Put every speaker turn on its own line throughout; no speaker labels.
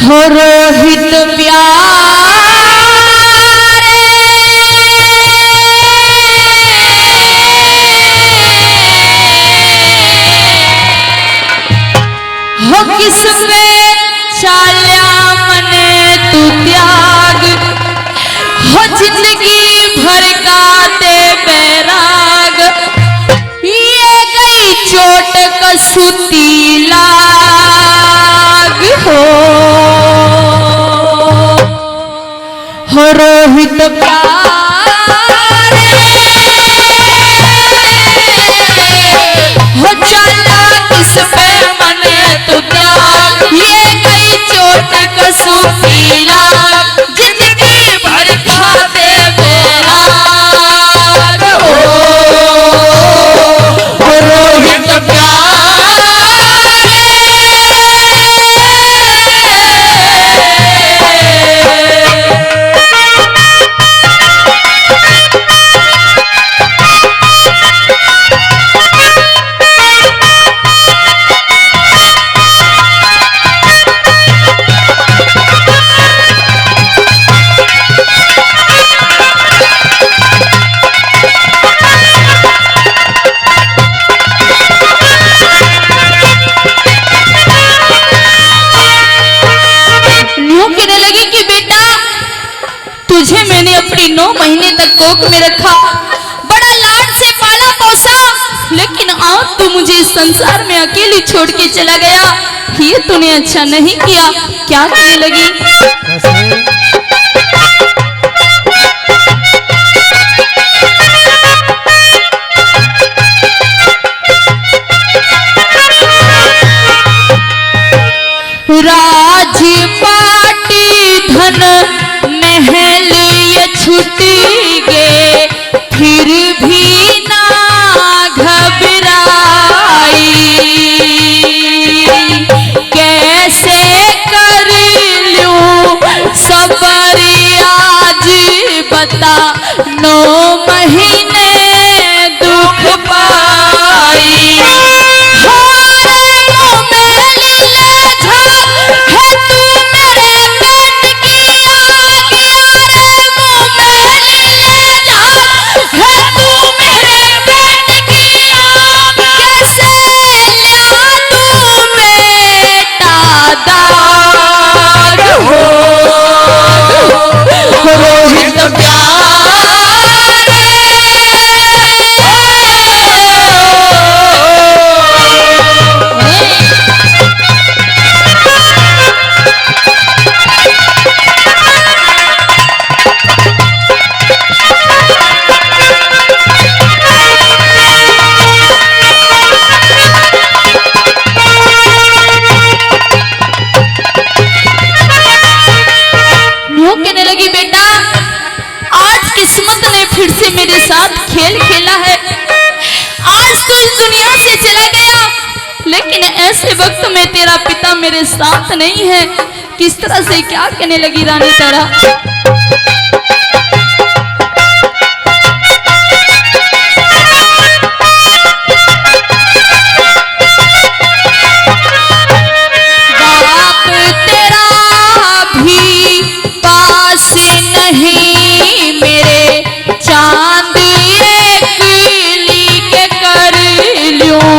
हो रोहित प्यारे हो किसमें चाल्या मने तू त्याग हो जिंदगी भर का दे बैराग ये गई चोट कसूती लाग हो रोहित प्यारे हो चला किस पे मने तू त्याग ये गई चोट कसूती लाग जिंदगी भर का दे बैराग हो रोहित तुझे मैंने अपनी 9 महीने तक कोख में रखा, बड़ा लाड से पाला पोसा, लेकिन आज तू मुझे इस संसार में अकेली छोड़ के चला गया। ये तूने अच्छा नहीं किया। क्या करने लगी? राजपाटी धन महल ये छूट गए फिर भी ना घबराई कैसे कर लूं सबर आज बता 9 महीने दुख पाई फिर से मेरे साथ खेल खेला है। आज तो इस दुनिया से चला गया, लेकिन ऐसे वक्त में तेरा पिता मेरे साथ नहीं है। किस तरह से क्या कहने लगी रानी तारा? बाप तेरा भी पास नहीं मेरे चांद एक के कर लूं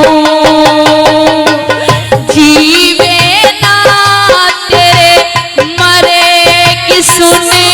जीवे ना तेरे मरे की सुने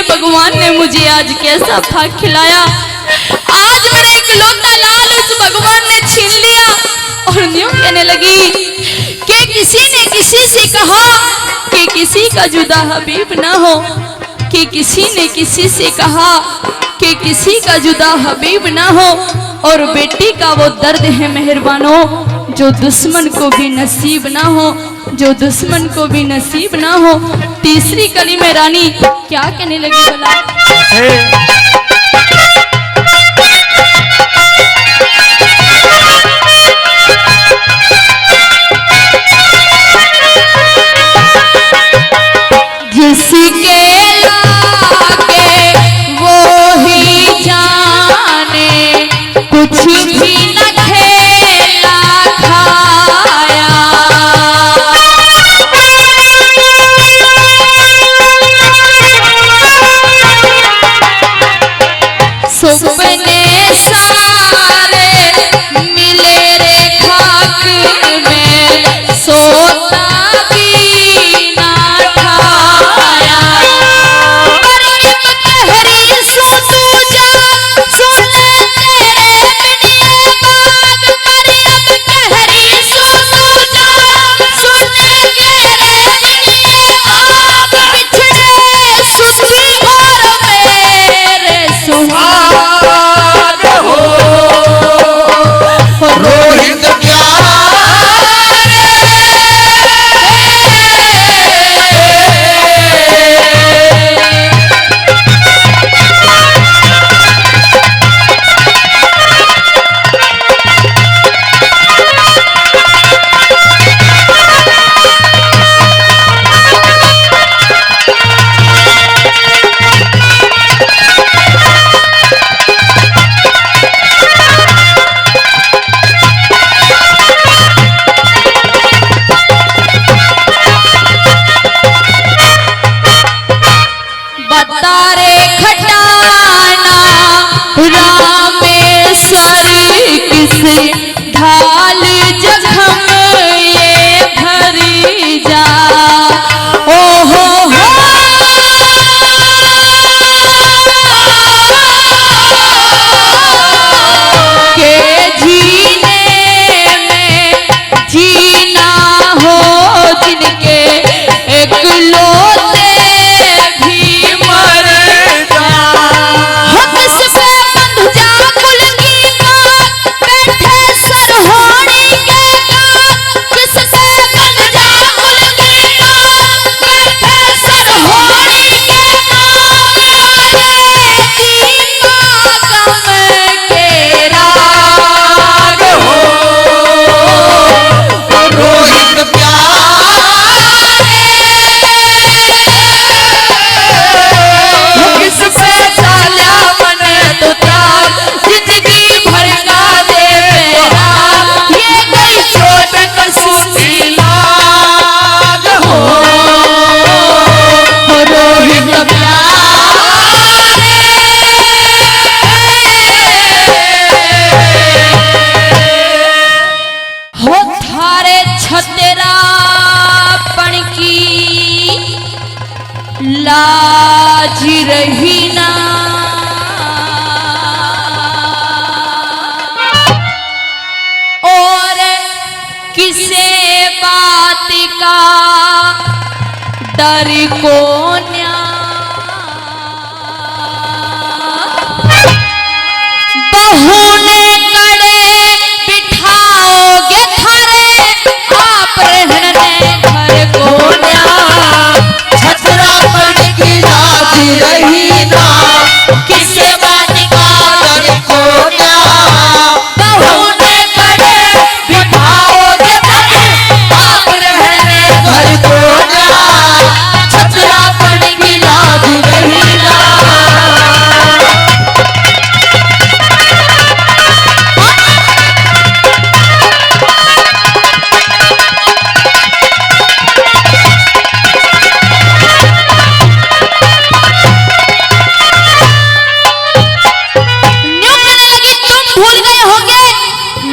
भगवान ने मुझे आज कैसा भाग खिलाया। आज मेरा एक लौटा लाल उस भगवान ने छीन लिया और यूं कहने लगी कि किसी ने किसी से कहा कि किसी का जुदा हबीब ना हो, कि किसी ने किसी से कहा कि किसी का जुदा हबीब ना हो, और बेटी का वो दर्द है मेहरबानों जो दुश्मन को भी नसीब ना हो, जो दुश्मन को भी नसीब ना हो। तीसरी कली में रानी क्या कहने लगी भला? जिसके लागे वो ही जाने, कुछ भी न खेला खाया। सपने सारे मिले रे खाक में, सोता भी ना ठाया। पर अब कहरी सुन जा, सुन तेरे बिने बाग। पर अब कहरी सुन जा, सुन तेरे बिने बाग। बिछड़े सुन और मेरे सुहाग हो,
रोहित
बतारे खटाना रामेश्वर किस ढाल जखम ये भरी जा। ओ हो के जीने में जीना हो, जिनके एक लोते भी मर जा। हक से बंध जा कुल की बात, बैठे सरहोनी के गात। किस से बंध जा कुल की बात, बैठे सरहोनी के गात। दीपा गम के राग हो,
रोहित
किससे साला मन तो त्याग, जिंदगी भर का दे मेरा। ये कोई चोट कसूरी लाग हो, रोहित हो थारे छतेरा पण की लाज रही ना। और किसे बात का डर को न्या। बहू ने कड़े बिठाओगे थारे, आप रहने घर को न्या।
छतरापन की लाज रही ना, किसे बात का डर को ना।
बहू ने कड़े
बिठाओगे थारे, आप रहने घर को ना। छतरापन की लाज रही ना।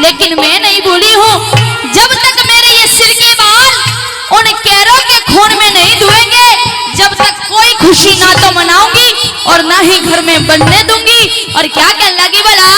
लेकिन मैं नहीं भूली हूँ। जब तक मेरे ये सिर के बाल उन कैरों के खून में नहीं धुएंगे, जब तक कोई खुशी ना तो मनाऊंगी ही घर में बनने दूंगी। और क्या कहने लगी बोला,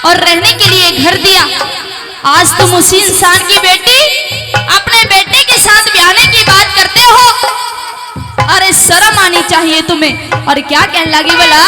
और रहने के लिए घर दिया, आज तुम उसी इंसान की बेटी अपने बेटे के साथ ब्याहने की बात करते हो। अरे शर्म आनी चाहिए तुम्हें। और क्या कहने लगी बोला,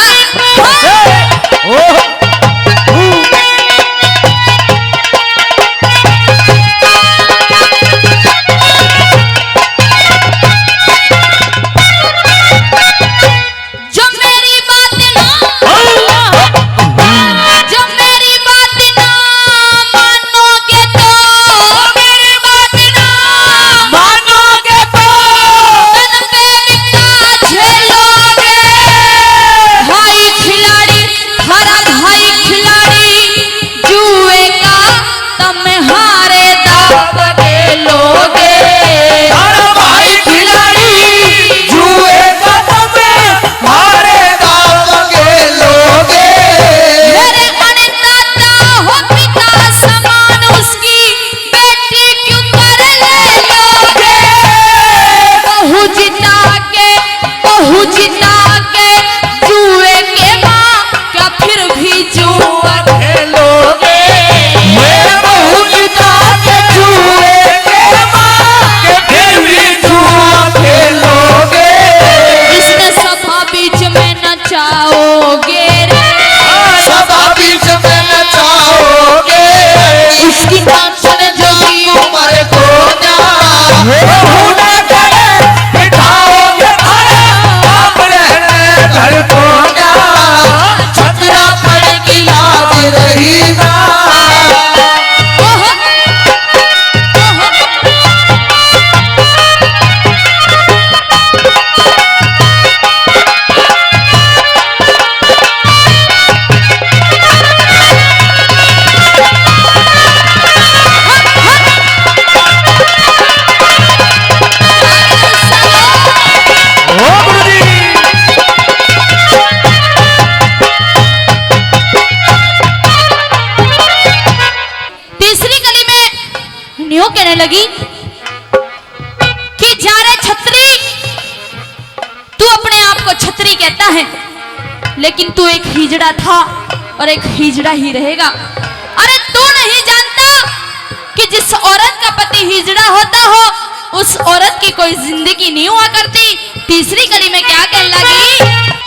कहने लगी कि जा रे छत्री, तू अपने आप को छत्री कहता है, लेकिन तू एक हिजड़ा था और एक हिजड़ा ही रहेगा। अरे तू नहीं जानता कि जिस औरत का पति हिजड़ा होता हो उस औरत की कोई जिंदगी नहीं हुआ करती। तीसरी कड़ी में क्या कहने लगी,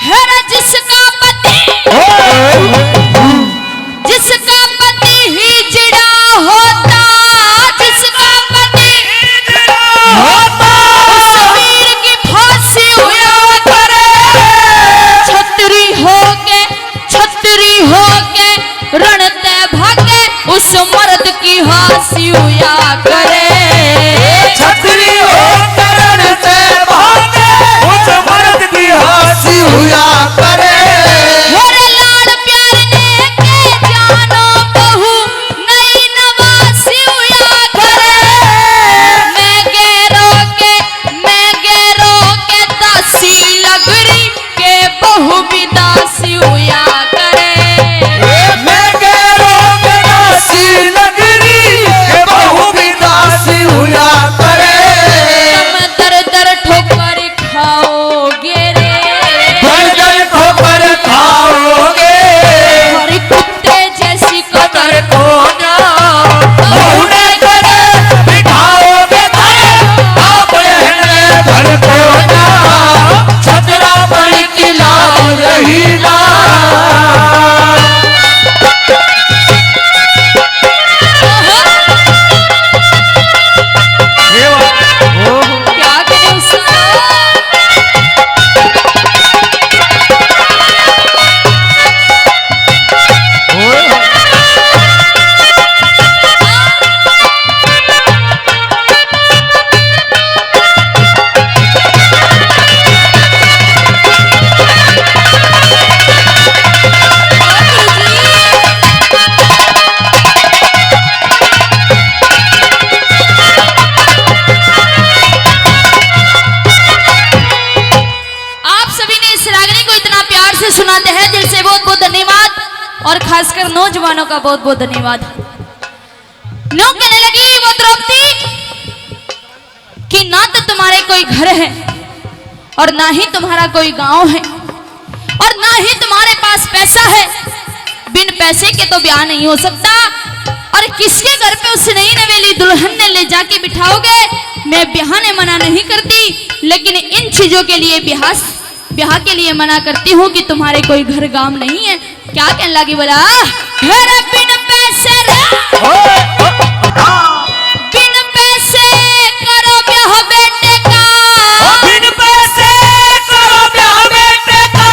है जिसका पति हिजड़ा होता, जिसका पति उस वीर की फांसी हुआ करे। छतरी होके रणते भागे, उस मर्द की फांसी हुआ करे।
छतरी होकर रणते भागे, उस मर्द की फांसी हुआ करे।
सुनाते हैं दिल से बहुत बहुत धन्यवाद, और खासकर नौजवानों का बहुत बहुत धन्यवाद। नो कहने लगी वो द्रौपदी कि ना तो तुम्हारे कोई घर है और ना ही तुम्हारा कोई गांव है और ना ही तुम्हारे पास पैसा है। बिन पैसे के तो ब्याह नहीं हो सकता, और किसके घर पे उस नई नवेली दुल्हन ने ले जाके बिठाओगे। मैं ब्याह ने मना नहीं करती, लेकिन इन चीजों के लिए ब्याह के लिए मना करती हूँ कि तुम्हारे कोई घर गांव नहीं है। क्या कहने लगी, बोला घर बिन पैसे बिन पैसे करो ब्याह बेटे का,
बिन पैसे करो ब्याह बेटे का,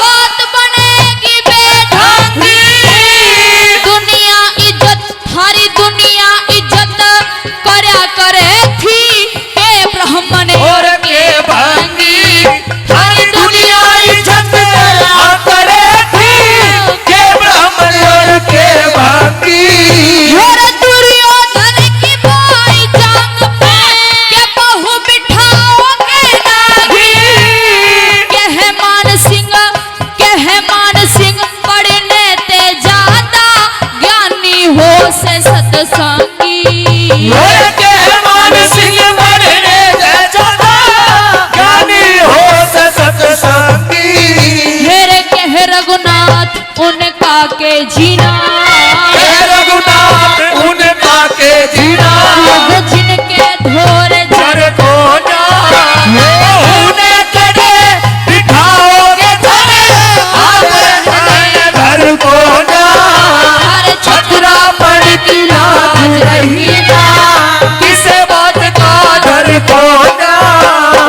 बात बनेगी बेढंगी। दुनिया इज्जत थारी दुनिया इज्जत करया करे थी के ब्राह्मण
और के भंगी। थारी दुनिया इज्जत करे थी के ब्राह्मण और के भंगी।
दुर्योधन की भाई जंग पे के बहु बिठाओगे नागी। मान सिंह पढ़ने ते ज्यादा ज्ञानी हो से सत्संगी।
मान सिंह पढ़ने ते ज्यादा ज्ञानी हो से सत्संगी।
हेरे कह रघुनाथ उनका के जीना,
रघुनाथ उनका के जीना।
जिनके धोरे
घर को ना उन्हें करे बिठाओगे धरे, अपने घर को ना छतरा पड़ की लाज रही ना, किसे बात का डर को ना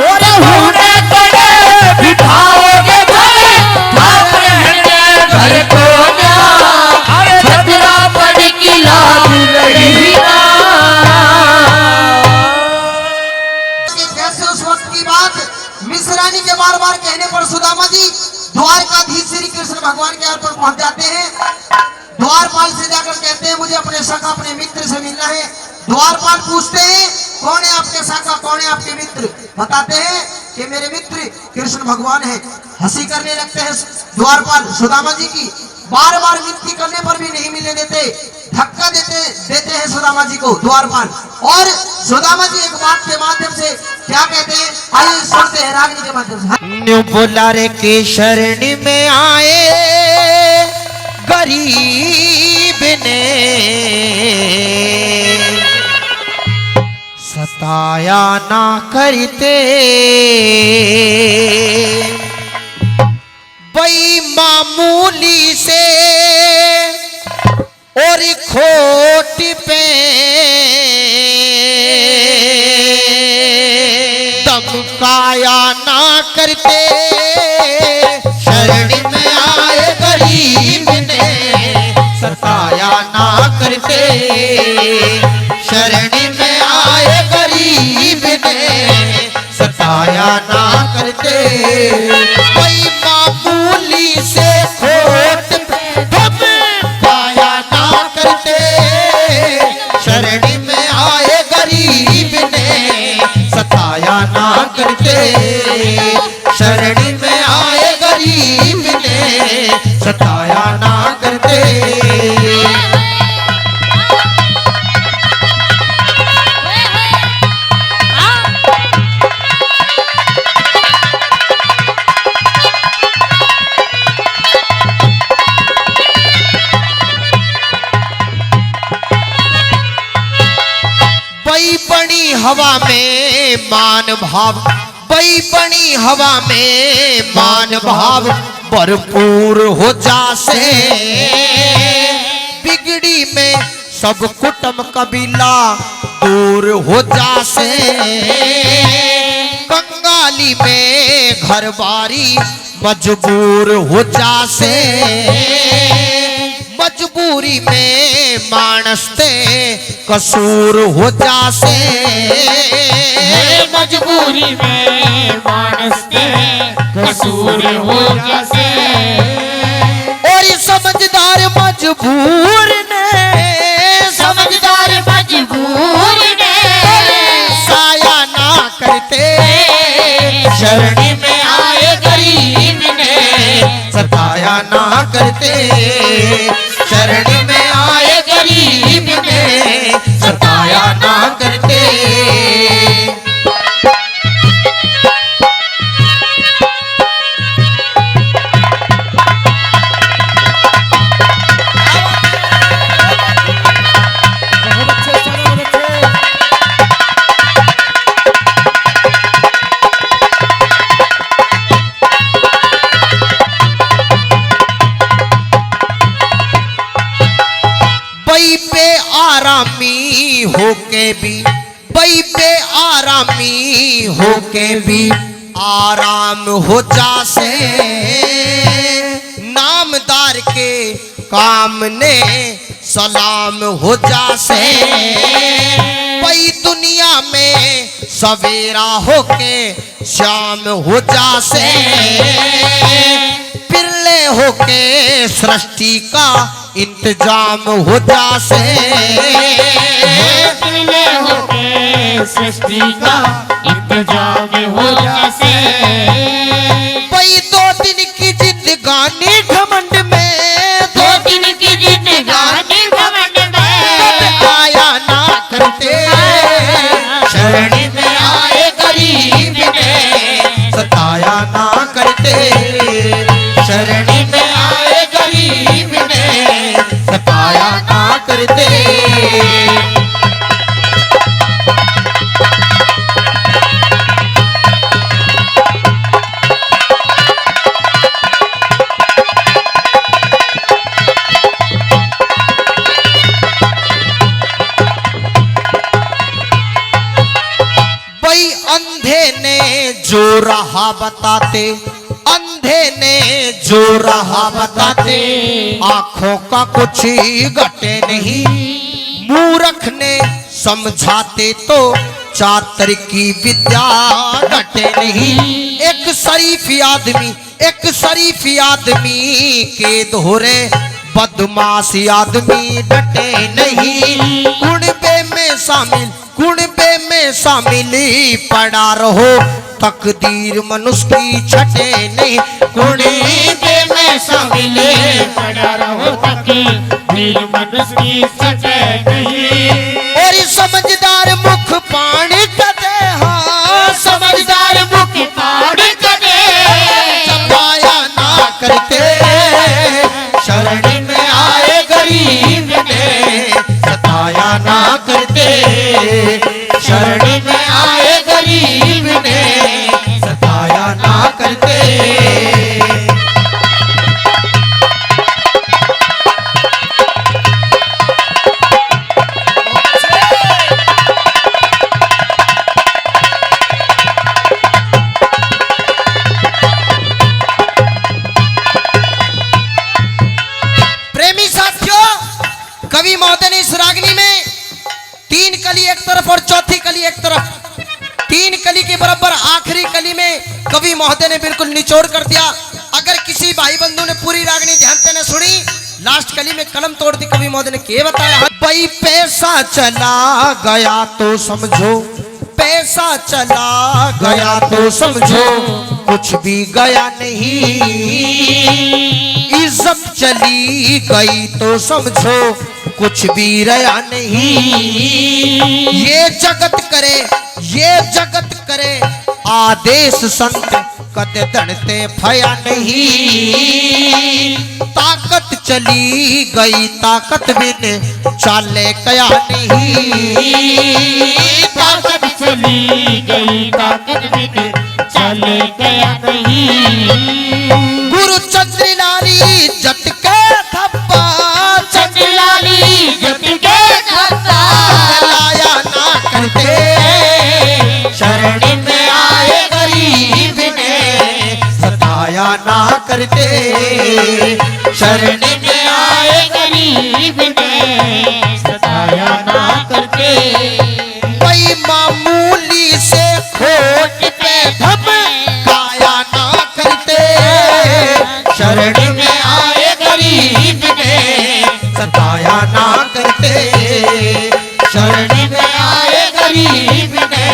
उन्हें करे बिठाओगे धरे, अपने घर को ना छतरा पड़ की लाज रही ना।
जैसे उस वक्त की बात मिश्रानी के बार बार कहने पर सुदामा जी द्वारकाधीश श्री कृष्ण भगवान के यहाँ पर पहुंच जाते हैं। द्वारपाल से जाकर कहते हैं मुझे अपने सखा अपने मित्र से मिलना है। द्वारपाल पूछते हैं कौन है आपके सखा, कौन है आपके मित्र। बताते हैं कि मेरे मित्र कृष्ण भगवान है। हंसी करने लगते हैं द्वारपाल सुदामा जी की। बार बार विनती करने पर भी नहीं मिलने देते, धक्का देते हैं सुदामा जी को द्वारपाल। और सुदामा जी एक बात के माध्यम से क्या कहते हैं, आइए सुनते हैं रागनी के माध्यम से।
न्यू बुलारे के शरण में आए गरीब ने, सताया ना करते बेमामूली से और खोट पे धमकाया ना करते शरण में आए गरीब ने सताया ना करते शरण में आए गरीब ने सताया ना करते कोई मामूली से खोट पे धमकाया ना करते शरण में आए गरीब ने सताया ना करते शरण में आए गरीब ने सताया ना करते बड़ी हवा में मान भाव बड़ी हवा में मान भाव भरपूर हो जासे बिगड़ी में सब कुटुंब कबीला दूर हो जासे कंगाली में घर बारी मजबूर हो जासे मजबूरी में मानस ते कसूर हो जासे
मजबूरी में मानस ते कसूर हो जासे
और समझदार मजबूर ने
समझदार मजबूर ने
साया ना करते
शरण में आए गरीब ने
सताया ना करते शरण में आए गरीब ने सताया ना करते आरामी होके भी बई पे आरामी होके भी आराम हो जासे नामदार के काम ने सलाम हो जासे बई दुनिया में सवेरा होके शाम हो जासे पिरले होके सृष्टि का इंतजाम हो जासे
पिरले होके सृष्टि का इंतजाम हो जासे
भाई 2 दिन की जिंदगानी घमंड में
2 दिन की जिंदगानी घमंड में
आया ना करते
शरण में आए गरीब ने
सताया ना करते
शरण में आए गरीब ने
सताया ना करते भाई अंधे ने जो रहा बताते अंधे ने जो रहा बताते आंखों का कुछ ही घटे नहीं मूर्ख ने समझाते तो चातर की विद्या घटे नहीं एक शरीफ आदमी के दोहरे बदमाश आदमी डटे नहीं कुणबे में शामिल पड़ा रहो तकदीर मनुष्य की छटे नहीं
कुणबे में शामिल पड़ा रहो तकदीर मनुष्य की छटे नहीं
और समझदार मुख पानी कदे हाँ
समझदार मुख पाड़ करे
सताया ना करते
शरण में आए गरीब ने सताया ना करते, शरण के बराबर आखिरी कली में कवि महोदय ने बिल्कुल निचोड़ कर दिया। अगर किसी भाई बंधु ने पूरी रागनी ध्यान से न सुनी, लास्ट कली में कलम तोड़ दी कवि महोदय ने के बताया। भाई पैसा चला गया तो समझो, पैसा चला गया तो समझो, कुछ भी गया नहीं। इज्जत चली गई तो समझो, कुछ भी रहा नहीं। ये जगत करे, ये जगत करे आदेश संत, कद दड़ते भया नहीं। ताकत चली गई ताकत बिन चाले कया नहीं।
ताकत चली गई ताकत बिन चले गया नहीं।
गुरु चंद्रलाली जट के थप्पा,
चंद्रलाली जट के थप्पा,
लाया ना करते
शरण में आए गरीब ने,
सताया ना करते
शरण में आए गरीब ने, सताया ना करते।
कोई मामूली से खोट पे धमकाया ना करते,
शरण में आए गरीब ने,
सताया ना करते
शरण में आए गरीब ने,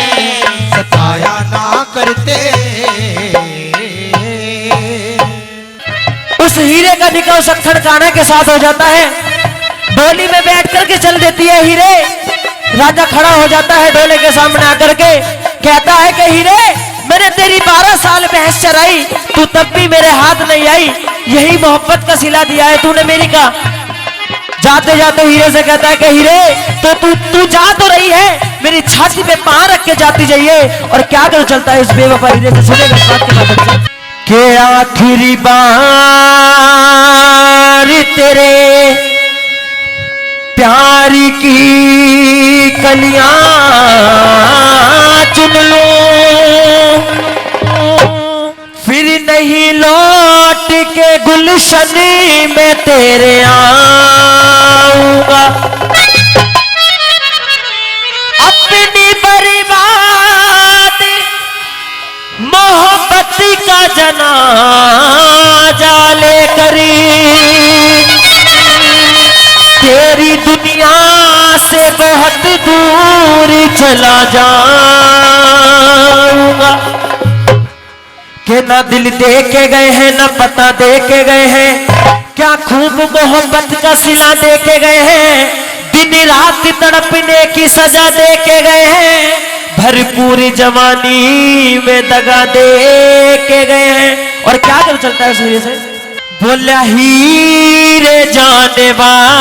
सताया ना करते।
उस हीरे का निकाह उस अक्सर कान्हा के साथ हो जाता है। डोली में बैठ करके चल देती है हीरे। राजा खड़ा हो जाता है डोले के सामने आकर के, कहता है कि हीरे, मैंने तेरी 12 साल भैंस चराई, तू तब भी मेरे हाथ नहीं आई, यही मोहब्बत का सिला दिया है तूने मेरी का। जाते जाते हीरे से कहता है कि हीरे, तो तू जा तो रही है, मेरी छाती पे पांव रख के जाती जाइए। और क्या कर चलता है इस बेवफा हीरे से, सुनेगा इस बात के माध्यम से कि आखिरी बार तेरे प्यार की कलियां चुन लो, फिर नहीं लौट के गुलशन में तेरे आऊंगा। अपनी बर्बाद मोहब्बत का जनाजा लेकर तेरी दुनिया से बहुत दूर चला जाऊंगा। कि ना दिल दे के गए हैं, ना पता दे के गए हैं, क्या खूब मोहब्बत का सिला दे के गए हैं, दिन रात तड़पने की सजा दे के गए हैं, भरपूर जवानी में दगा दे के गए हैं। और क्या कर चलता है सूर्य से, बोला हीरे जाने वाली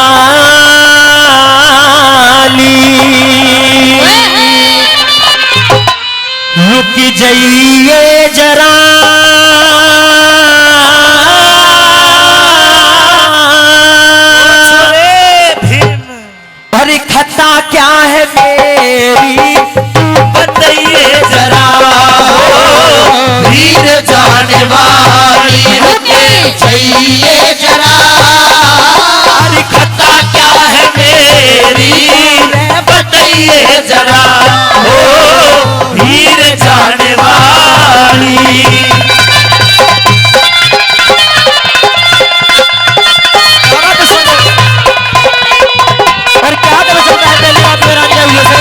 रुक जाइए जरा, और खता क्या है मेरी बताइए जरा।
वीर जाने वाली रुके चाहिए जरा,
और खता क्या है मेरी
बताइए जरा, ओ वीर जाने वाली।
और क्या कर सकता है पहली बात मेरा अंदर हुए से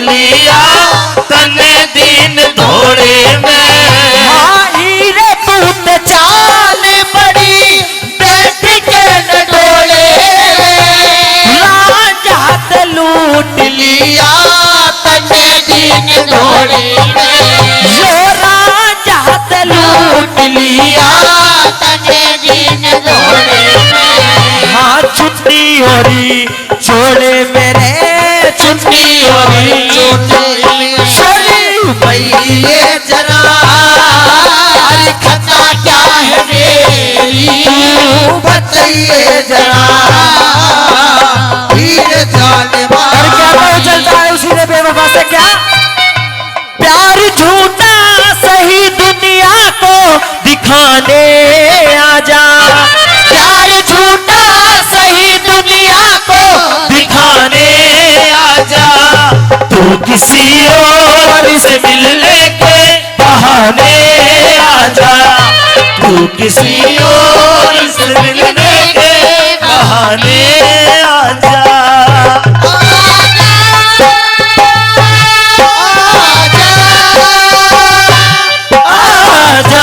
लिया तने दिन धोड़े में,
हीरे तूत चाल बड़ी
बैठ के डोले
राजात लूट
लिया तने दिन धोड़े में,
जो राजात लूट
लिया तने दिन धोड़े में।
हाँ छुट्टी हो रही छोड़े मेरे,
छुट्टी हो रही छोड़े
बताइए जरा हीर जाने
और क्या पता चलता है उसी ने बेवफा से क्या प्यार झूठा सही दुनिया को दिखाने आजा
प्यार झूठा सही दुनिया को दिखाने आजा तू किसी और से मिलने के बहाने आजा तू किसी और से मिलने के बहाने आजा आजा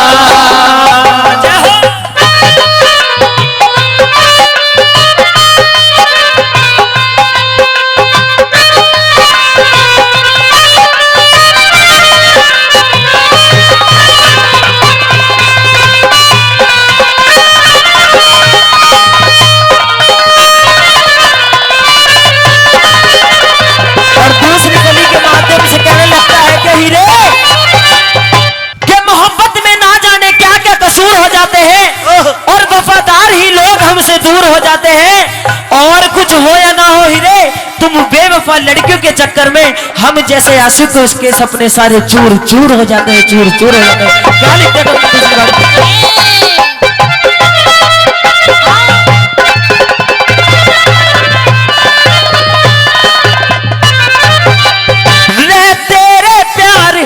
आजा
और दूसरी गली के माध्यम से कहने लगता है कि हीरे कि मोहब्बत में ना जाने क्या क्या कसूर हो जाते हैं और वफादार ही लोग हमसे दूर हो जाते हैं और कुछ हो या ना हो हीरे तुम बेवफा लड़कियों के चक्कर में हम जैसे आशिक उसके सपने सारे चूर चूर हो जाते हैं चूर चूर हो जाते हैं क्या लिखते हैं तुम दूसरी बात? रे तेरे प्यार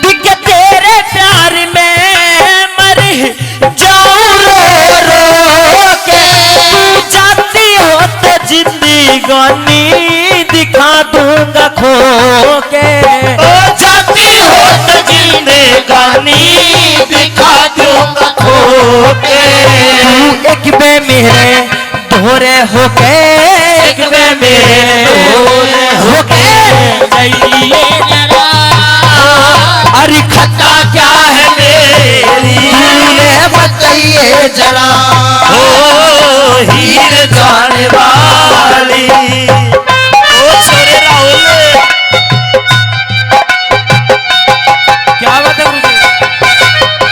बिक तेरे प्यार में मर जाऊं रो रो के तू जाती हो तो जिंदगानी दिखा दूंगा खो के
ओ जाती हो तो जिंदगानी दिखा दूंगा खो के
तू एक बे मेरे दोहरे होके एक बे मेरे दोहरे होके
जाइए जरा
अरे
खता क्या है मेरी
तूने
बताइए जरा
ओ हीर जाने वाली ओ छोरे राहुल
क्या बात है गुरुजी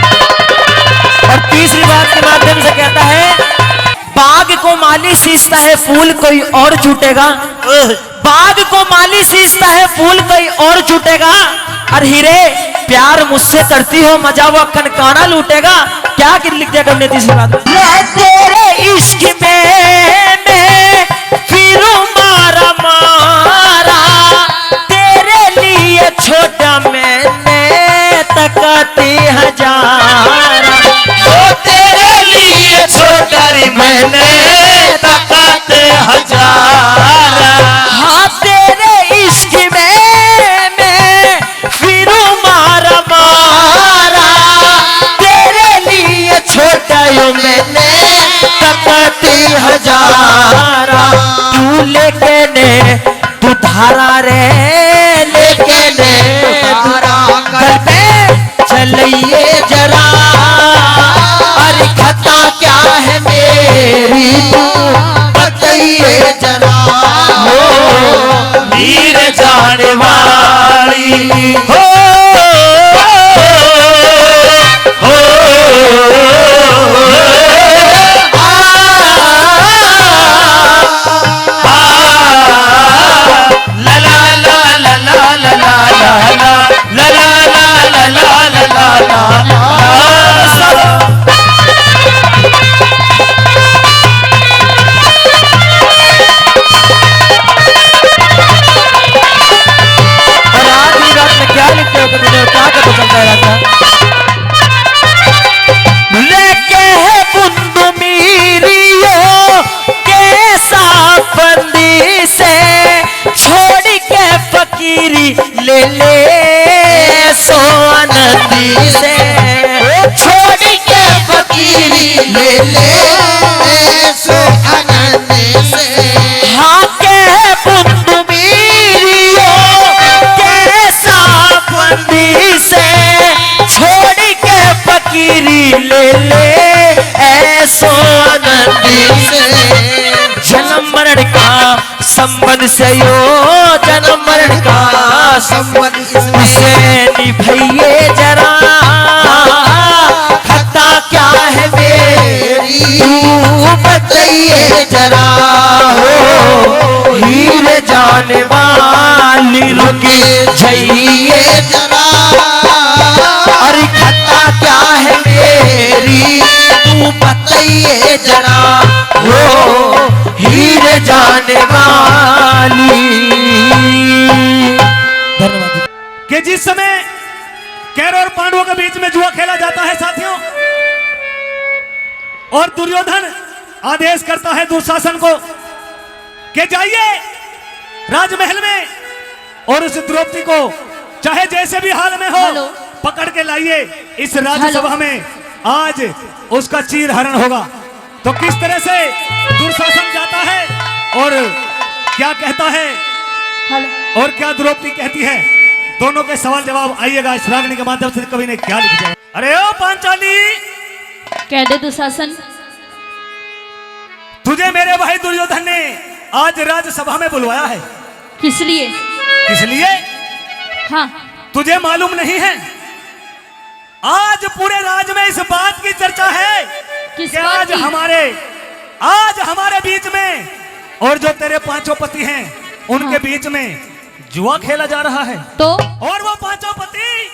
और तीसरी बात के माध्यम से कहता है बाग को माली सींचता है फूल कोई और छूटेगा बाग को माली सींचता है फूल कोई और छूटेगा और हीरे प्यार मुझसे करती हो मजा वो कनकाना लूटेगा क्या लिख दिया तुमने तीसरी बात मैं तेरे इश्क में मैं फिरूं मारा मारा तेरे लिए छोटा मैंने तकती हजारा
ओ तेरे लिए छोटा रे मैंने तकत हजारा
हाँ तेरे इश्क में मैं फिरूं मारा मारा तेरे लिए छोटा यो मैंने तकती हजारा तू लेके ने तू धारा रे लेके ने धारा कर पे चलिए जरा अरे खता क्या है मेरी तू बताइए जरा
वीर जाने वाली हो ला ला ला ला ला ला ला ला ला ला ला ला ला
और आखिरी बात में क्या लिखते हो कभी क्या पता चलता रहता लेके है बुंदू मीरियो के साफंदी से छोड़ के फकीरी ले ले सो आनंदी से छोड़ के फकीरी ले ले सो आनंद से हाँ के बुंदू मीरियो के साफंदी से संबंध से यो जन्म मरण का संबंध से निभाइए जरा, खता क्या है मेरी तू बताइए जरा, हो हीरे जाने वाली रुके जाइए जरा, अरे खता क्या है मेरी तू बताइए जरा, हो हीरे जाने वाली। धन्यवाद।
कि जिस समय कौरव और पांडवों के बीच में जुआ खेला जाता है साथियों, और दुर्योधन आदेश करता है दुशासन को कि जाइए राजमहल में और उस द्रौपदी को चाहे जैसे भी हाल में हो पकड़ के लाइए, इस राज्यसभा में आज उसका चीर हरण होगा। तो किस तरह से दुशासन जाता है और क्या कहता है और क्या द्रौपदी कहती है, दोनों के सवाल जवाब आइएगा इस रागनी के माध्यम से कवि ने क्या लिख दिया। अरे ओ पांचाली,
कह दे दुशासन,
तुझे मेरे भाई दुर्योधन ने आज राज्यसभा में बुलवाया है।
किस लिए?
किस लिए?
हाँ,
तुझे मालूम नहीं है? आज पूरे राज्य में इस बात की चर्चा है
किस
कि
बात की?
आज हमारे बीच में और जो तेरे पांचों पति हैं उनके बीच में जुआ खेला जा रहा है।
तो
और वो पांचों पति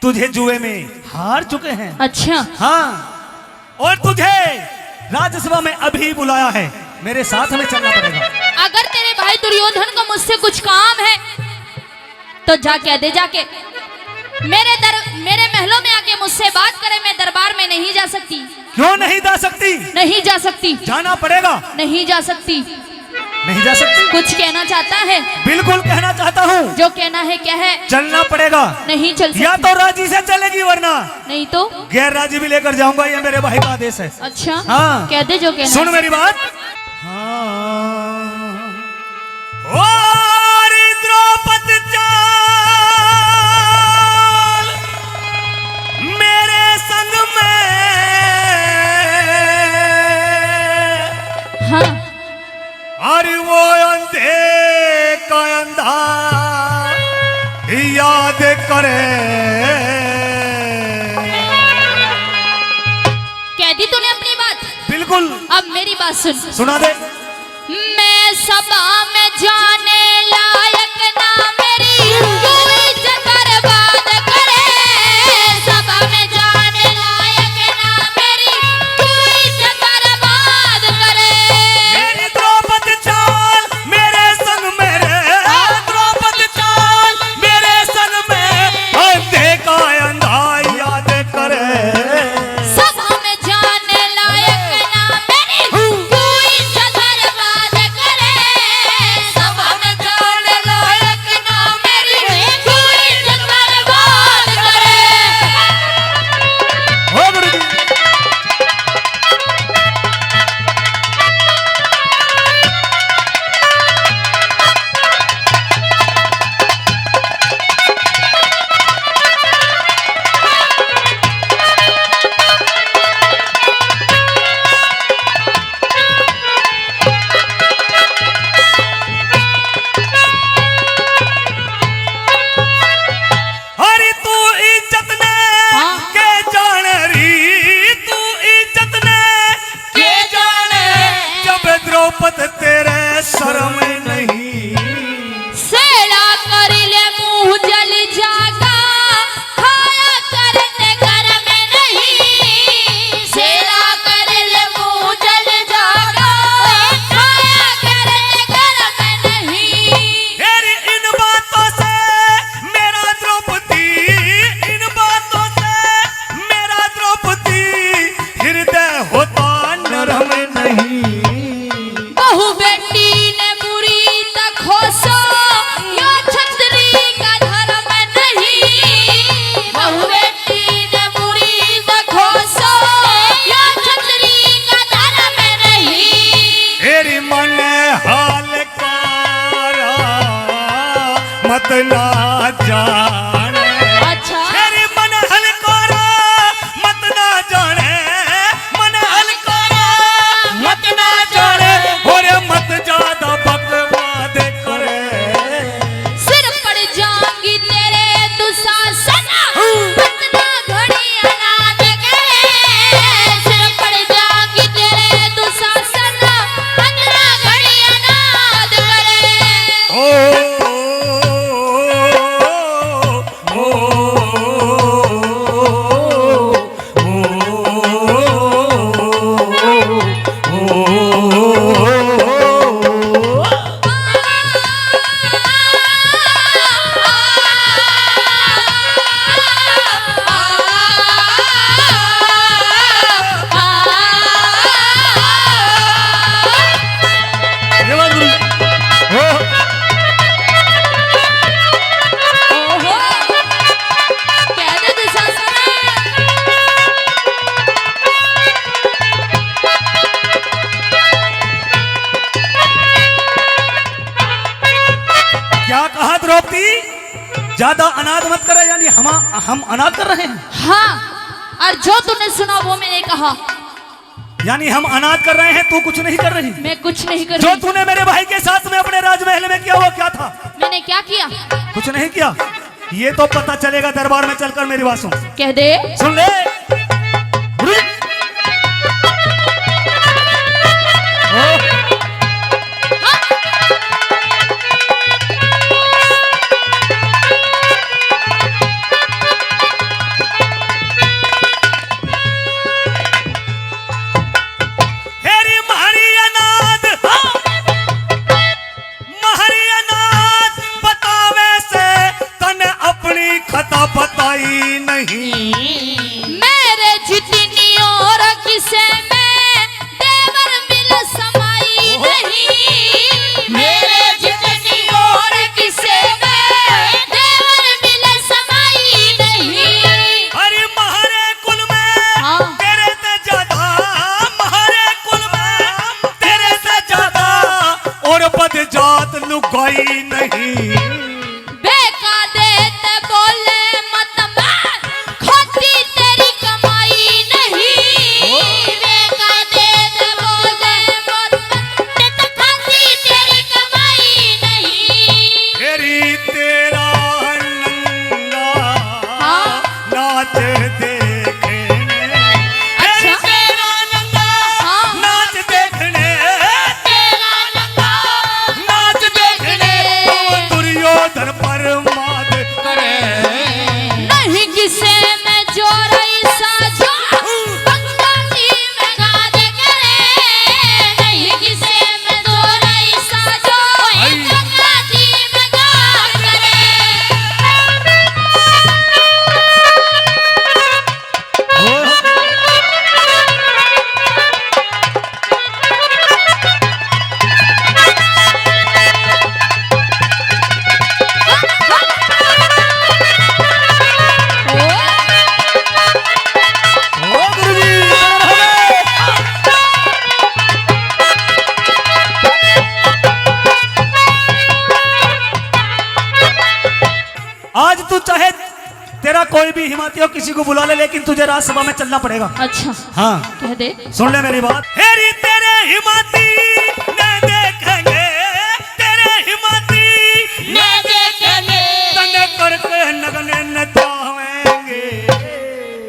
तुझे जुए में हार चुके हैं।
अच्छा,
हाँ, और तुझे राज्यसभा में अभी बुलाया है, मेरे साथ में चलना पड़ेगा।
अगर तेरे भाई दुर्योधन को मुझसे कुछ काम है तो जा कह दे, जाके मेरे महलों में आके मुझसे बात करे। मैं दरबार में नहीं जा सकती।
क्यों नहीं जा सकती?
नहीं जा सकती।
जाना पड़ेगा।
नहीं जा सकती।
नहीं जा सकती?
कुछ कहना चाहता है?
बिल्कुल कहना चाहता हूँ।
जो कहना है क्या है?
चलना पड़ेगा।
नहीं चल सकती।
या तो राजी से चलेगी वरना
नहीं तो
गैर राजी भी लेकर जाऊंगा, ये मेरे भाई का आदेश है।
अच्छा,
हाँ,
कह दे जो कहना।
सुन मेरी बात। हाँ, और द्रौपदी चाल मेरे संग में,
हाँ,
अरे वो अंधे का अंधा याद करे।
कह दी तूने अपनी बात?
बिल्कुल।
अब मेरी बात सुन।
सुना दे।
मैं सभा में जाने लायक ना मेरी कोई इज्जत बर्बाद करे। सभा में जाने लायक ना मेरी कोई इज्जत बर्बाद करे।
मेरी द्रौपदी चाल मेरे संग मेरे, द्रौपदी चाल मेरे संग में अंधे का अंधा याद करे।
सभा में जाने लायक ना मेरी कोई इज्जत बर्बाद करे। सभा में जाने लायक ना मेरी कोई इज्जत बर्बाद करे।
हो गुरुजी। हरी तू इज्जत ने
हाँ।
के जान री, तू इज्जत ने के जाने, जब द्रौपदी तेरे शर्म नहीं।
सेला कर ले मुंह जल जागा, खाया करते घर में नहीं। सेला कर ले मुंह जल जागा, खाया करते घर में नहीं।
तेरी इन बातों से मेरा द्रौपदी, इन बातों से मेरा द्रौपदी हृदय होता नरम नहीं।
बहु बेटी ने बुरी तखोसो, यो छतरी का धर्म नहीं। बहु बेटी ने बुरी तखोसो, यो छतरी का धर्म नहीं।
तेरी मन हाल कारा मत ना जाने।
अच्छा,
तेरी मन हलकारा मत ना जाने, मन हलकारा मत ना जाने, और मत ज्यादा बकवास क्या कहा द्रौपदी? ज्यादा अनाथ मत करे, यानी हम अनाथ कर रहे हैं?
हाँ, और जो तूने सुना वो मैंने कहा।
यानी हम अनाथ कर रहे हैं, तू कुछ नहीं कर रही?
मैं कुछ नहीं कर
जो
रही।
तूने मेरे भाई के साथ में अपने राजमहल में किया वो क्या था?
मैंने क्या किया?
कुछ नहीं किया। ये तो पता चलेगा दरबार में चलकर। मेरी बात सुन।
कह दे।
सुन ले। खता बताई नहीं
मेरे जितनी और किसे में देवर मिल समाई नहीं। मेरे जितनी और किसे में देवर मिल समाई नहीं।
अरे महारे कुल में तेरे से ज्यादा, महारे कुल में तेरे से ज्यादा और बद जात लुगाई नहीं। आज तू चाहे तेरा कोई भी हिमाती हो किसी को बुला ले, लेकिन तुझे राजसभा में चलना पड़ेगा।
अच्छा
हाँ
कह दे।
सुन ले मेरी बात। हेरी तेरे हिमाती न देखेंगे, तेरे हिमाती
न देखेंगे,
तने करके नगने नचावेंगे।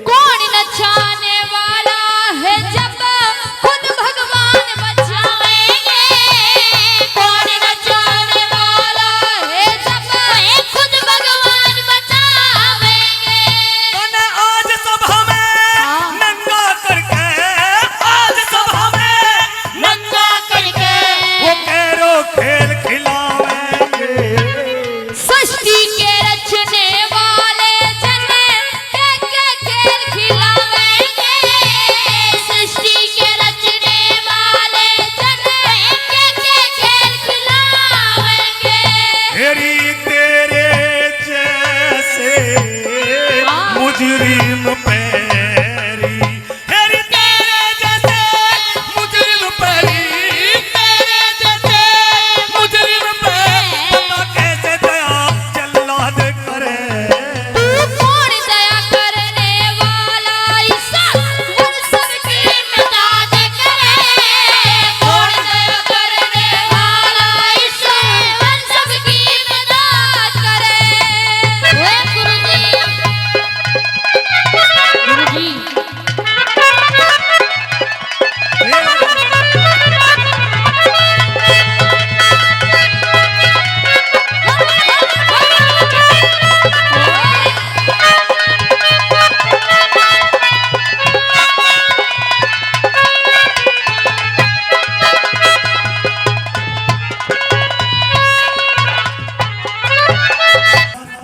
कौन नचाने वाला है जब खुद भगवान बचाएंगे। कौन नचाने वाला है जब खुद भगवान बचाएंगे।
तने आज सभा में नंगा करके, आज सभा में
नंगा करके
वो कैरो खेल खिलावेंगे।
सृष्टि के रचने वाले जन के खेल खिलावेंगे। सृष्टि के रचने वाले जन के खेल खिलावेंगे।
हेरी तेरे जैसे मुजरिम पैरी, हेरी तेरे जैसे मुजरिम पैरी, तेरे जैसे मुजरिम पैरी पता कैसे दया जल्लाद करे।
तू कौन दया करने वाला ईसा सब की मदद करे। कौन दया करने वाला ईसा सब की मदद करे। हे गुरुजी, गुरुजी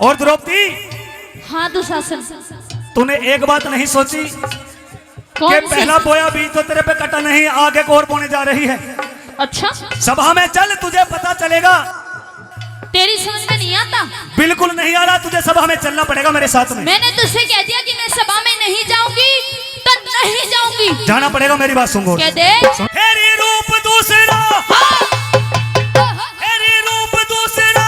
और द्रौपदी,
हाँ दुशासन,
तूने एक बात नहीं सोची कि
कौन सी?
पहला बोया बीज तो तेरे पे कटा नहीं, आगे को और बोने जा रही है।
अच्छा
सभा में चल, तुझे पता चलेगा।
तेरी समझ में नहीं आता।
बिल्कुल नहीं आ रहा, तुझे सभा में चलना पड़ेगा मेरे साथ में।
मैंने तुझसे कह दिया कि मैं सभा में नहीं जाऊंगी तो नहीं जाऊंगी।
जाना पड़ेगा, मेरी बात सुन।
कह दे।
हेरी रूप दूसरा, हेरी रूप दूसरा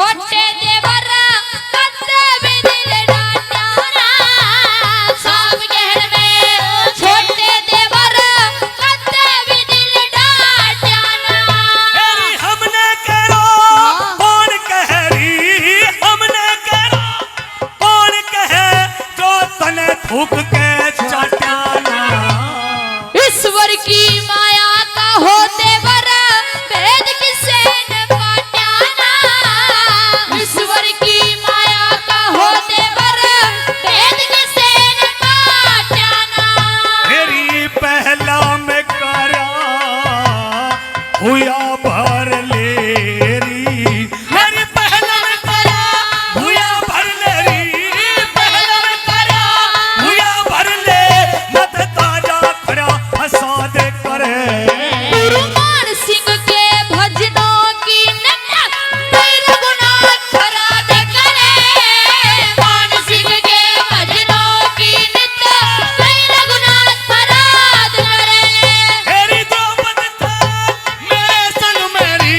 छोटे देवर कत्ते भी दिल डांटाना सब गहर में छोटे देवर कत्ते भी दिल डांटाना
हमने करो कौन कह रही हमने करो कौन कहे जो तने थूक के चटाना
ईश्वर की माया का हो देवर भेद किसे न पाटाना ईश्वर की माया का हो देवर भेद किसे न पाटाना
मेरी पहला में करा हुआ भर लेरी मेरी पहला में करा हुआ भर लेरी पहला में करा हुआ भर ले मत ताजा खड़ा हंसा दे करे
गुरुमान सिंह के भजनों की नन्नत कोई रघुनाथ खरा दे करे मान सिंह के भजनों की नन्नत कोई रघुनाथ खरा दे करे
मेरी द्रौपदी था मेरे संग मेरी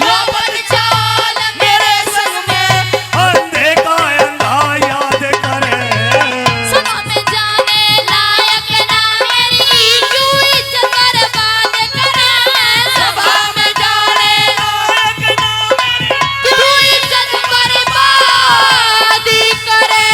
द्रौपदी चाल
मेरे संग में अंधे का अंधा याद करे
सभा में जाने लायक ना मेरी क्यों इज्जत बर्बाद करे सभा में जाने लायक ना मेरी क्यों इज्जत बर्बाद करे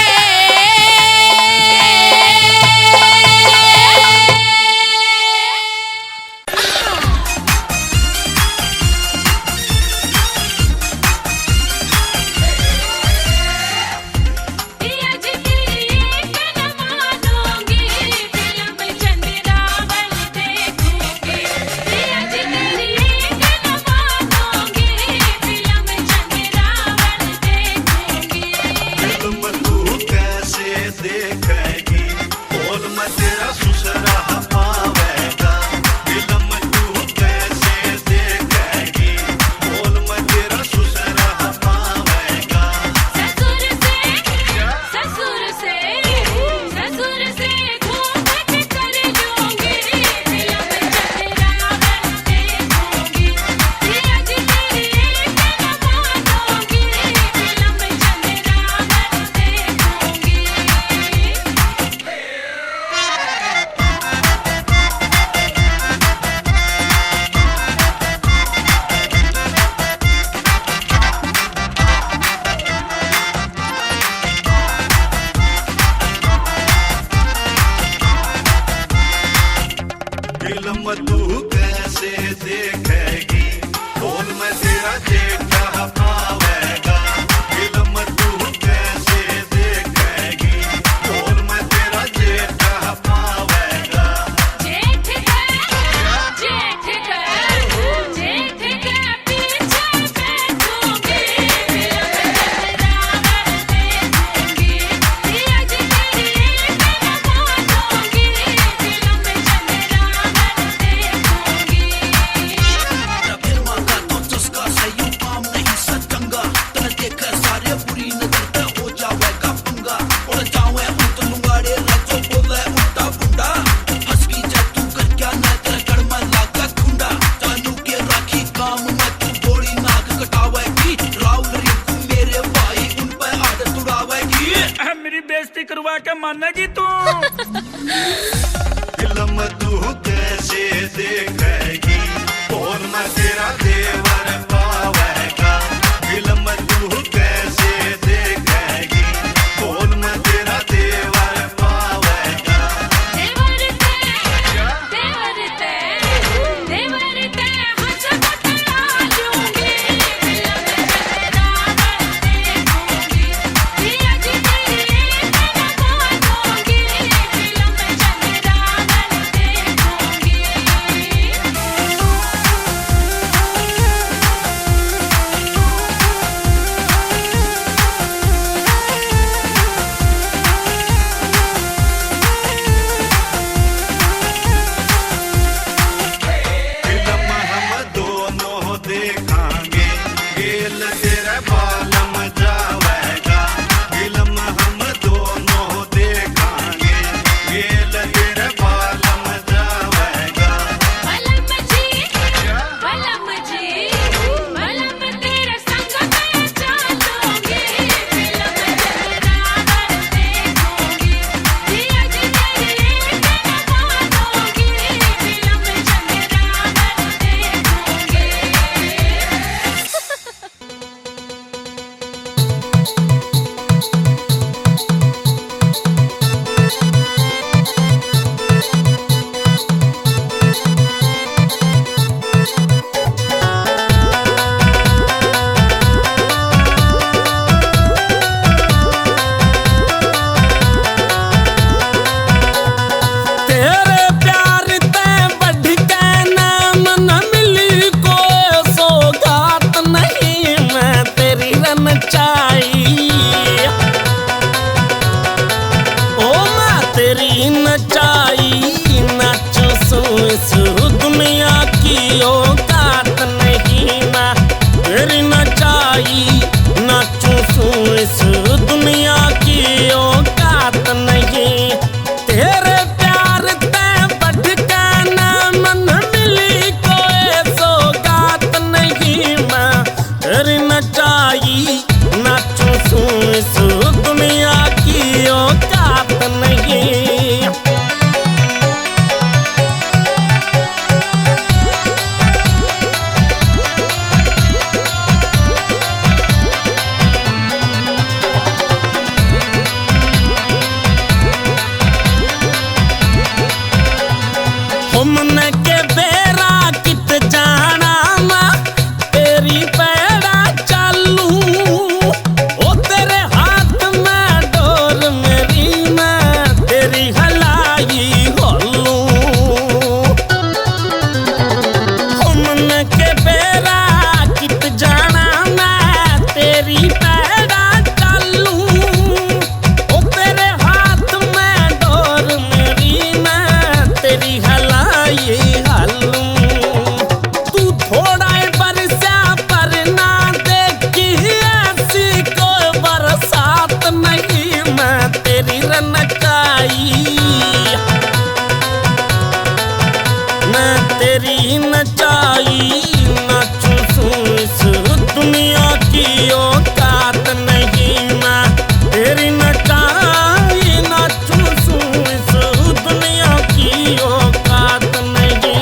पिया जी तेरी एक न मानोगे फिल्म चंद्रावल देखोगे पिया जी तेरी एक न मानोगे फिल्म चंद्रावल देखोगे
फिल्म तू कैसे देखेगी बोल मैं तेरा ससुरा पावेगा फिल्म तू कैसे देखेगी बोल मैं तेरा ससुरा पावेगा
ससुर से घूंघट कर लूंगी फिल्म चंद्रावल देखोगी पिया जी तेरी एक न मानोगी फिल्म चंद्रावल देखोगी
फिल्म तू कैसे देखेगी बोल मैं तेरा जेठा पावेगा फिल्म तू कैसे देखेगी बोल मैं तेरा जेठा पावेगा
जेठ के पीछे बैठूंगी फिल्म चंद्रावल देखूंगी पिया जी तेरी एक न मानोगी फिल्म चंद्रावल देखूंगी
मेरी बेइज्जती करवा के मानेगी तू
फिल्म तू कैसे देखेगी बोल मैं तेरा देवर पावेगा फिल्म तू कैसे देखेगी बोल मैं तेरा देवर पावेगा
देवर ते हंस बतला लूंगी फिल्म चंद्रावल देखूंगी पिया जी तेरी एक न मानोगी फिल्म चंद्रावल देखूंगी
नचाई ओ मैं तेरी नचाई नाचू सू दुनिया की औकात नहीं मैं तेरी नचाई नाचू सू दुनिया की औकात नहीं तेरे प्यार ते बढ़ के ना मन मिली कोई सौगात नहीं मैं तेरी नचाई नाचू सू दुनिया की औकात नहीं हमने के बेरा कित जाना मां तेरी पैड़ा चालू ओ तेरे हाथ में डोर मेरी मैं तेरी हलाई होलू हमने के बेरा कित जाना मैं तेरी पैड़ा चालू ओ तेरे हाथ में डोर मेरी मैं तेरी हलाई हालू तू थोड़ा बरसा पर ना देखी ऐसी कोई बरसात नहीं मैं तेरी रनचाई मैं तेरी नचाई नाचू इस दुनिया की औकात नहीं मैं तेरी नचाई नाचू इस दुनिया की औकात नहीं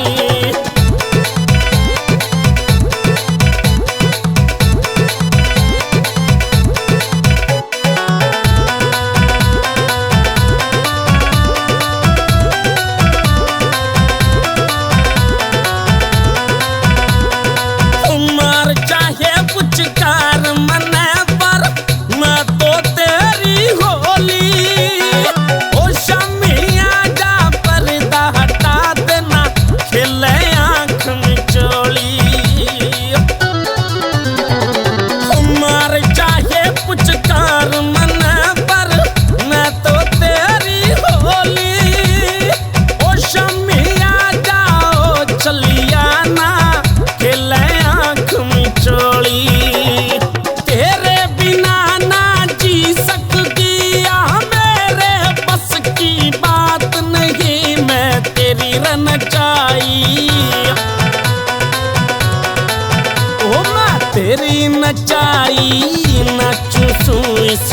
उमर चाहे कुछ कार मने पर मैं तो तेरी होली ओ शमिया जा पर्दा हटा देना खिले आँख में चोली उमर चाहे कुछ कार मने पर मैं तो तेरी होली ओ शमिया जाओ चलिया ना खिले आँख में चोली तेरे बिना ना जी सकती मेरे बस की बात नहीं मैं तेरी रनचाई ओ मैं तेरी नचाई नाचू इस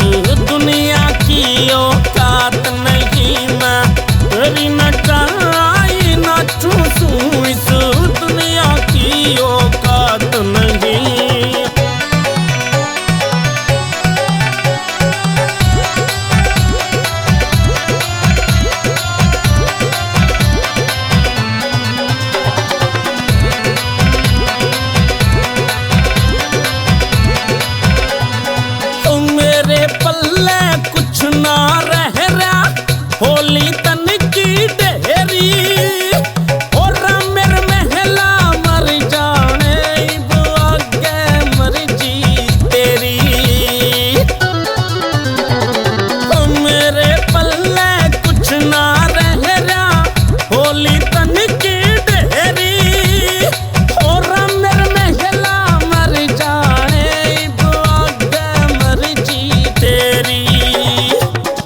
दुनिया की औकात नहीं मैं तेरी नचाई नाचू इस दुनिया की औकात नहीं मेरे पल्ले कुछ ना रह रहा होली तन की ढेरी और मेरे महला मर जाने आगे मर्जी तेरी मेरे पल्ले कुछ ना रह रहा होली तन की ढेरी और मेरे महला मर जाने आगे मर्जी तेरी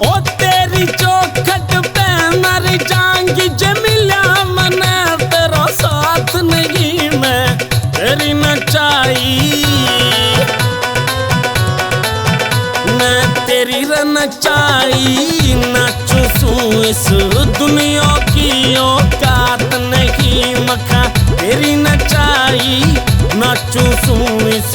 ओ तेरी चौखट पे मर जाएंगी जमिला मने तेरा साथ नहीं मैं तेरी नचाई मैं तेरी रनचाई नाचू इस दुनिया की औकात नहीं मखा तेरी नचाई नाचू इस